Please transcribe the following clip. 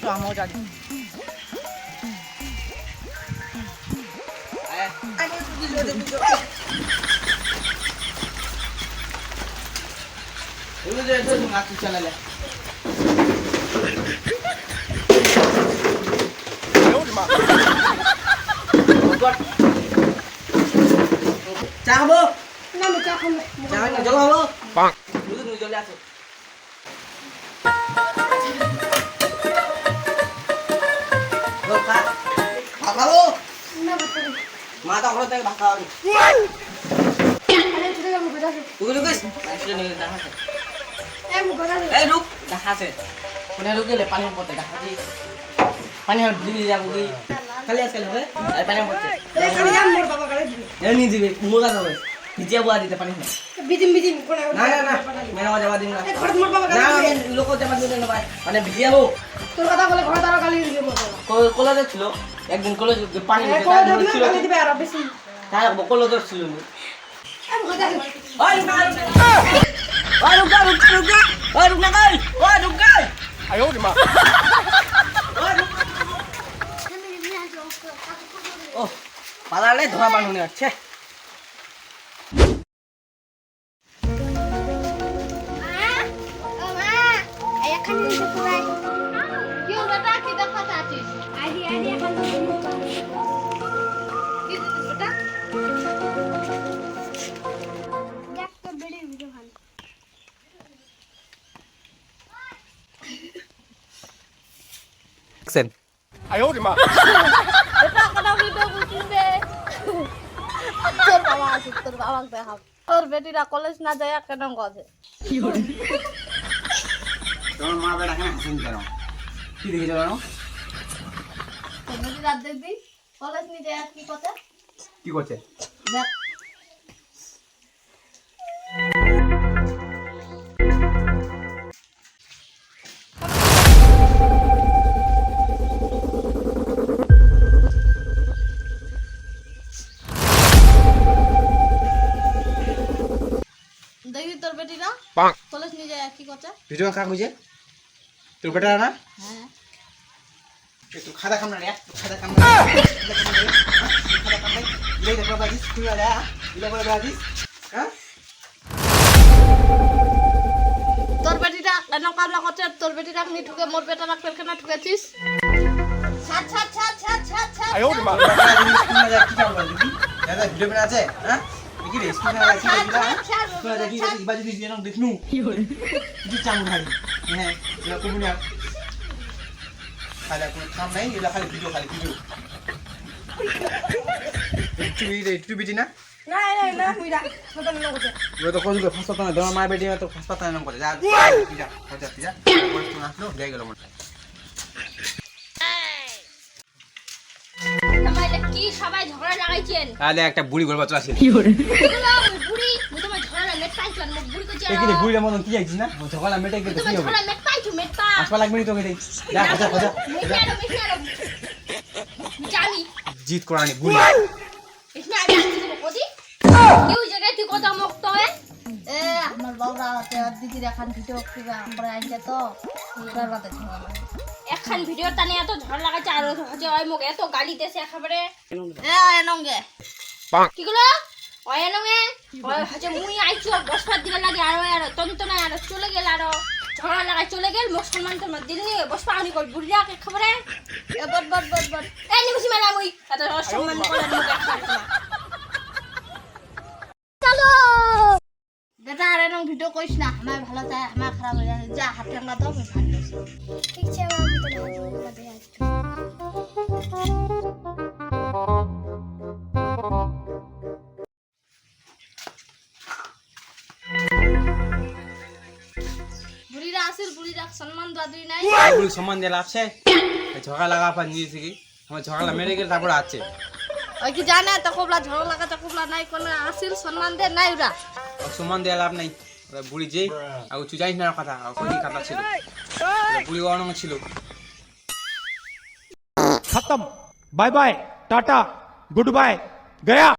তো আমিও জানি চ্যানেলে চা খাবো না আমি চা খাবো চা না জল খাবো তুমি জলে আসো খাবো না বাচ্চা মা তো ঘর থেকে ভাত খাওয়ানি আরে চলে যাবো কথা আছে তুই রুকিস আসলে নিয়ে দেখা আছে এই মুখ কথা আছে এই রুক দেখা আছে কোনে রুকিলে পানি পড়তে দেখা দি পানি আর দিবি যাবো কি খালি আজকাল হবে এই পানি পড়তে এই খালি যাম মোর বাবা গালে দিবে এই নি দিবি মুগা যাবে ভিজিয়া বুয়া দিতে পানি বিদিম বিদিম কোনে না না না মেরা যাবা দিন না এই ঘর মোর বাবা না গালে আমি লোক জামা দিতে না ভাই মানে ভিজিয়া হো তোর কথা বলে ঘর তারা গালি দিবে মোর বাবা কলেজে ছিল একদিন কলেজে পানি এই দিতে কোনে তাই দিবে ছিল গালি দিবে আর বেশি তাই কলেজে ছিল এই কথা আছে ওই রুকা ওই রুক না গাই ওই রুক গাই আয় ওরে মা ও পালালে ধরা বানুনি আছে সেন আয় ওরে মা তোর বেটিরা কলেজ না যায় কেন গজে তোমার মা বেটা কেন হাসেন কেন কি দেখে জানো তোর বেটিরা দেখবি কলেজ নিয়ে যায় কি কথা কি করছে দেখ দেখবি তোর বেটিরা কলেজ নিয়ে যায় কি কথা ভিডিও কাক হইছে তোর বেটা না হ্যাঁ তুই খাদা খাম না রে খাদা খাম না খাদা খাম নাই লে দেখো বাজিস তুই আলা ইলা বলে বাজিস হ্যাঁ তোর বেটিটা কেন কামলা করছে তোর বেটিটা নি ঠুকে মোর বেটা না কেন ঠুকেছিস ছাত ছাত ছাত ছাত ছাত ছাত আয় ওরে মা স্কুলে যা কি কাম করবি দাদা ভিডিও বানা আছে হ্যাঁ কি রে স্কুলে যা কি দিলা স্কুলে যা কি বাজি দিস না দেখনু কি হরে কি চাম ভাই হ্যাঁ এলা কবু না খালি কোন কাম নাই এলা খালি ভিডিও একটু বিটি না না না না মুইরা কথা না কথা yo তো কোজুকে ফাসতা না তোমার মা বেটি তো ফাসতা না করে যা যা যা কোন আসলো যাই গেল মন তোমার কি সবাই ঝগড়া লাগাইছেন আলে একটা বুড়ি গলবা চলাছিল বুড়ি মুই তোমার ঝগড়া মেট পাইছো আর মুখ বুড়ি কইছি এখানে বুড়ির মতন কি আইছিস না ঝগড়া মেটে গেতে তোমার কি হবে ঝগড়া মেট পাইছো মেট পা আসবা লাগবে নি তোকে যা যা জানি জিত করানি বুড়ি এখানে আমি আসছি তো কোদি কেউ জায়গায় তুই কথা মুক্ত হয়ে এ আমার বাবরা দিদির এখন ভিডিও করে আইছে তো তার বাদে ঝগড়া এখন ভিডিও টানে এত ঝড় লাগাচ্ছে আর হচ্ছে ওই মুখ এত গালি দেছে একেবারে এ এনঙ্গে কি গুলো ওই এনঙ্গে ওই হচ্ছে মুই আইছো বসবার দিবে লাগে আর তন্ত না আর চলে গেল আর ঝগড়া লাগাই চলে গেল মুসলমান তোমার দিল নিয়ে বসবা আনি কল বুড়িয়া কে খবরে বট এই নিবসি মেলা মুই এত অসম্মান করে মুখ একবার তোমার চলো বেটা আর এনং ভিডিও কইছ না আমার ভালো চাই আমার খারাপ হয়ে যায় যা হাতে না দাও আমি ভালো ঠিক আছে আমি তো ভালো দেয়া বুড়িরা আসিল বুড়িরা সম্মান দাদুই নাই বুড়ি সম্মান দিয়ে লাগছে ঝগড়া লাগা পা নিয়েছি কি আমার ঝগড়া মেরে গেল তারপর আছে ওই কি জানে তো কোবলা ঝড় লাগা তো কোবলা নাই কোন আসিল সম্মান দে নাই ওরা সম্মান দিয়ে লাভ নাই বুড়ি যেই আর তুই জানিস না কথা কই কথা ছিল বুড়ি অনং ছিল खत्म bye bye ta-ta goodbye गया।